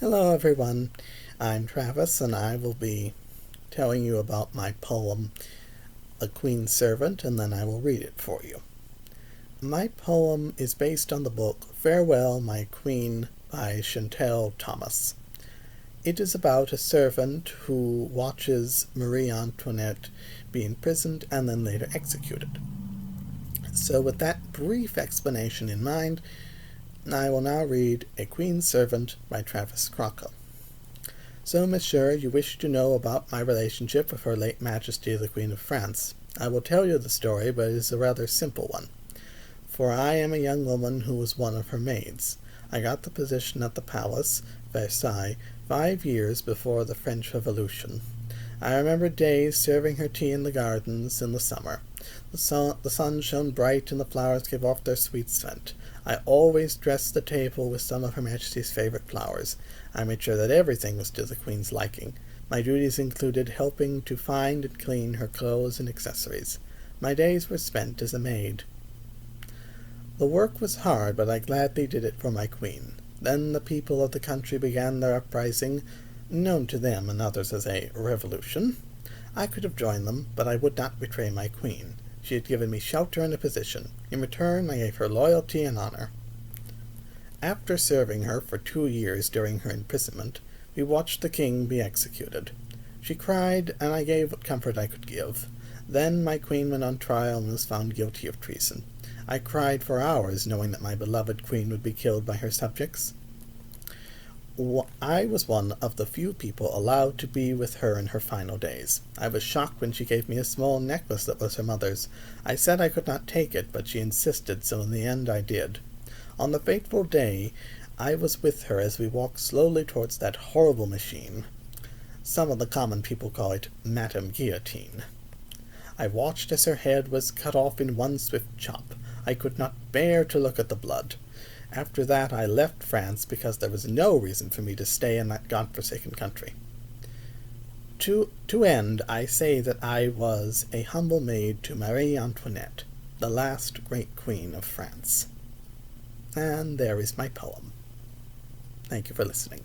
Hello everyone, I'm Travis and I will be telling you about my poem, A Queen's Servant, and then I will read it for you. My poem is based on the book Farewell, My Queen by Chantal Thomas. It is about a servant who watches Marie Antoinette be imprisoned and then later executed. So with that brief explanation in mind, I will now read A Queen's Servant by Travis Krakow. So, Monsieur, you wish to know about my relationship with Her late Majesty the Queen of France. I will tell you the story, but it is a rather simple one. For I am a young woman who was one of her maids. I got the position at the palace, Versailles, 5 years before the French Revolution. I remember days serving her tea in the gardens in the summer. The sun shone bright and the flowers gave off their sweet scent. I always dressed the table with some of Her Majesty's favorite flowers. I made sure that everything was to the Queen's liking. My duties included helping to find and clean her clothes and accessories. My days were spent as a maid. The work was hard, but I gladly did it for my Queen. Then the people of the country began their uprising, known to them and others as a revolution. I could have joined them, but I would not betray my Queen. She had given me shelter and a position. In return, I gave her loyalty and honor. After serving her for 2 years during her imprisonment, we watched the king be executed. She cried, and I gave what comfort I could give. Then my Queen went on trial and was found guilty of treason. I cried for hours, knowing that my beloved Queen would be killed by her subjects. I was one of the few people allowed to be with her in her final days. I was shocked when she gave me a small necklace that was her mother's. I said I could not take it, but she insisted, so in the end I did. On the fateful day, I was with her as we walked slowly towards that horrible machine. Some of the common people call it Madame Guillotine. I watched as her head was cut off in one swift chop. I could not bear to look at the blood. After that I left France because there was no reason for me to stay in that God-forsaken country. To end, I say that I was a humble maid to Marie Antoinette, the last great queen of France. And there is my poem. Thank you for listening.